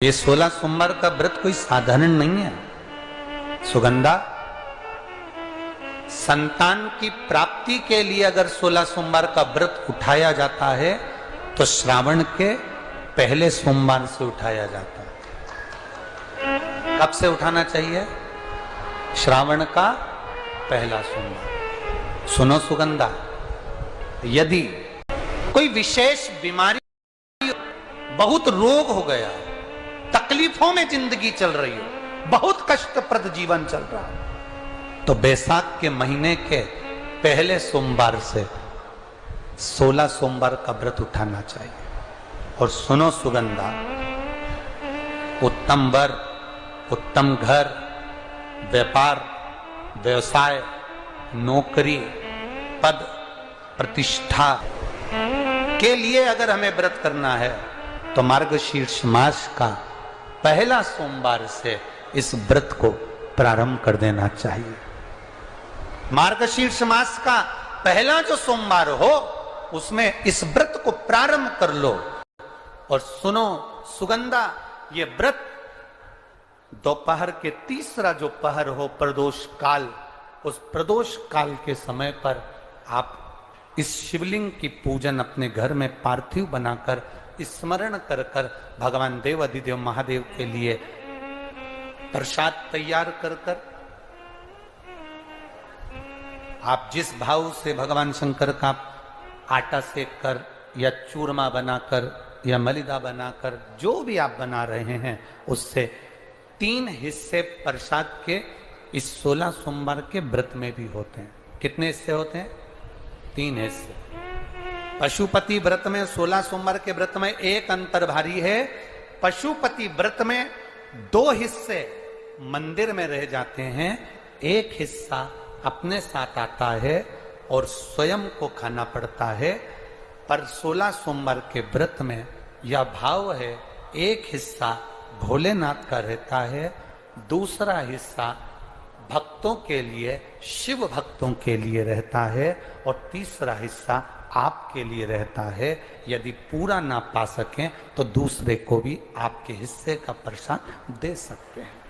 ये 16 सोमवार का व्रत कोई साधारण नहीं है। सुगंधा, संतान की प्राप्ति के लिए अगर 16 सोमवार का व्रत उठाया जाता है तो श्रावण के पहले सोमवार से उठाया जाता है। कब से उठाना चाहिए? श्रावण का पहला सोमवार। सुनो सुगंधा, यदि कोई विशेष बीमारी, बहुत रोग हो गया, तकलीफों में जिंदगी चल रही हो, बहुत कष्टप्रद जीवन चल रहा है, तो बैसाख के महीने के पहले सोमवार से 16 सोमवार का व्रत उठाना चाहिए। और सुनो सुगंधा, उत्तम वर, उत्तम घर, व्यापार, व्यवसाय, नौकरी, पद, प्रतिष्ठा के लिए अगर हमें व्रत करना है तो मार्गशीर्ष मास का पहला सोमवार से इस व्रत को प्रारंभ कर देना चाहिए। मार्गशीर्ष मास का पहला जो सोमवार हो उसमें इस व्रत को प्रारंभ कर लो। और सुनो सुगंधा, ये व्रत दोपहर के तीसरा जो पहर हो, प्रदोष काल, उस प्रदोष काल के समय पर आप इस शिवलिंग की पूजन अपने घर में पार्थिव बनाकर स्मरण कर कर भगवान देव अधिदेव महादेव के लिए प्रसाद तैयार कर कर, आप जिस भाव से भगवान शंकर का आटा सेक कर या चूरमा बनाकर या मलिदा बनाकर जो भी आप बना रहे हैं, उससे 3 हिस्से प्रसाद के इस 16 सोमवार के व्रत में भी होते हैं। कितने हिस्से होते हैं? 3 हिस्से। पशुपति व्रत में 16 सोमवार के व्रत में एक अंतर भारी है। पशुपति व्रत में 2 हिस्से मंदिर में रह जाते हैं, एक हिस्सा अपने साथ आता है और स्वयं को खाना पड़ता है। पर 16 सोमवार के व्रत में यह भाव है, एक हिस्सा भोलेनाथ का रहता है, दूसरा हिस्सा भक्तों के लिए, शिव भक्तों के लिए रहता है, और तीसरा हिस्सा आपके लिए रहता है। यदि पूरा ना पा सकें तो दूसरे को भी आपके हिस्से का प्रसाद दे सकते हैं,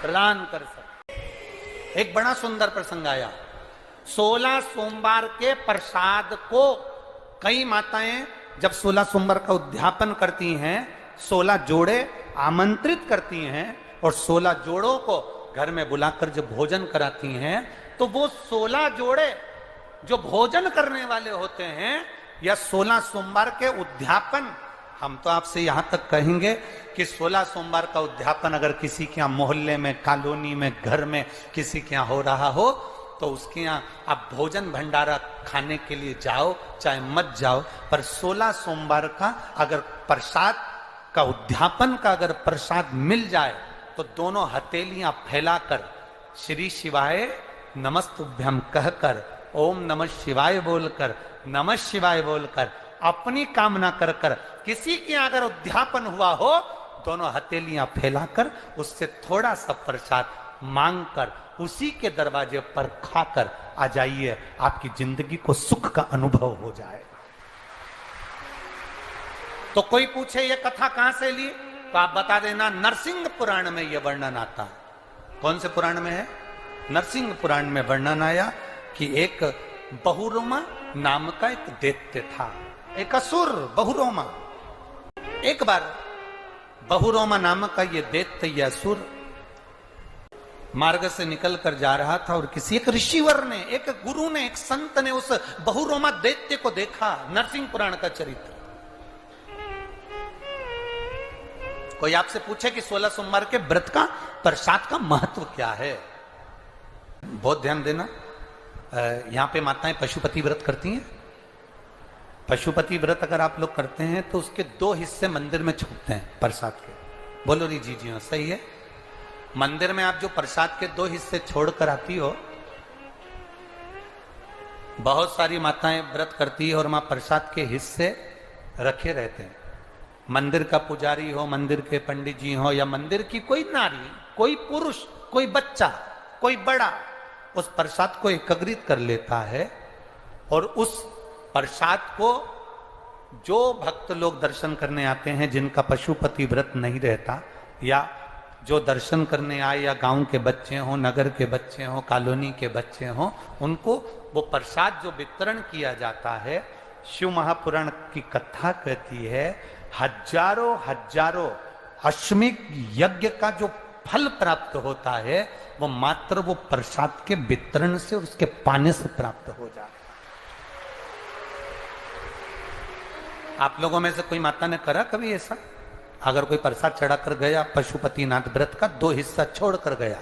प्रदान कर सकते हैं। एक बड़ा सुंदर प्रसंग आया। 16 सोमवार के प्रसाद को कई माताएं जब 16 सोमवार का उद्यापन करती हैं, 16 जोड़े आमंत्रित करती हैं और 16 जोड़ों को घर में बुलाकर जब भोजन कराती हैं, तो वो 16 जोड़े जो भोजन करने वाले होते हैं या 16 सोमवार के उद्यापन, हम तो आपसे यहां तक कहेंगे कि 16 सोमवार का उद्यापन अगर किसी के यहाँ मोहल्ले में, कॉलोनी में, घर में किसी के यहाँ हो रहा हो तो उसके यहाँ आप भोजन भंडारा खाने के लिए जाओ, चाहे मत जाओ, पर 16 सोमवार का अगर प्रसाद का उद्यापन का अगर प्रसाद मिल जाए तो दोनों हथेलियां फैलाकर श्री शिवाय नमस्तुभ्यम कहकर, ओम नमः शिवाय बोलकर, नमः शिवाय बोलकर, अपनी कामना कर कर, किसी के अगर उद्यापन हुआ हो, दोनों हथेलियां फैलाकर उससे थोड़ा सा प्रसाद मांगकर उसी के दरवाजे पर खाकर आ जाइए, आपकी जिंदगी को सुख का अनुभव हो जाए। तो कोई पूछे ये कथा कहां से ली, तो आप बता देना नरसिंह पुराण में यह वर्णन आता है। कौन से पुराण में है? नरसिंह पुराण में वर्णन आया कि एक बहुरोमा नाम का एक दैत्य था, एक असुर बहुरोमा। एक बार बहुरोमा नाम का ये दैत्य, ये असुर मार्ग से निकल कर जा रहा था और किसी एक ऋषिवर ने, एक गुरु ने, एक संत ने उस बहुरोमा दैत्य को देखा। नरसिंह पुराण का चरित्र। कोई आपसे पूछे कि 16 सोमवार के व्रत का प्रसाद का महत्व क्या है, बहुत ध्यान देना। यहां पे माताएं पशुपति व्रत करती हैं। पशुपति व्रत अगर आप लोग करते हैं तो उसके 2 हिस्से मंदिर में छूटते हैं प्रसाद के। बोलो री जी, जी सही है। मंदिर में आप जो प्रसाद के 2 हिस्से छोड़कर आती हो, बहुत सारी माताएं व्रत करती है और वहां प्रसाद के हिस्से रखे रहते हैं। मंदिर का पुजारी हो, मंदिर के पंडित जी हो, या मंदिर की कोई नारी, कोई पुरुष, कोई बच्चा, कोई बड़ा, उस प्रसाद को एकत्रित कर लेता है और उस प्रसाद को जो भक्त लोग दर्शन करने आते हैं जिनका पशुपति व्रत नहीं रहता, या जो दर्शन करने आए, या गांव के बच्चे हों, नगर के बच्चे हों, कॉलोनी के बच्चे हों, उनको वो प्रसाद जो वितरण किया जाता है, शिव महापुराण की कथा कहती है हजारों हजारों अश्वमेध यज्ञ का जो फल प्राप्त होता है वो मात्र वो प्रसाद के वितरण से, उसके पाने से प्राप्त हो जाता है। आप लोगों में से कोई माता ने करा कभी ऐसा? अगर कोई प्रसाद चढ़ाकर गया पशुपतिनाथ व्रत का, 2 हिस्सा छोड़कर गया,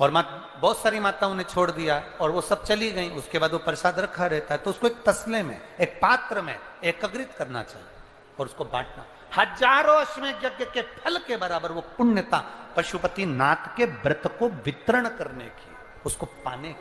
और बहुत सारी माताओं ने छोड़ दिया और वो सब चली गई, उसके बाद वो प्रसाद रखा रहता है, तो उसको एक तसले में, एक पात्र में एकत्रित करना चाहिए और उसको बांटना। हजारों अश्वमेध यज्ञ के फल के बराबर वो पुण्यता पशुपतिनाथ के व्रत को वितरण करने की, उसको पाने की।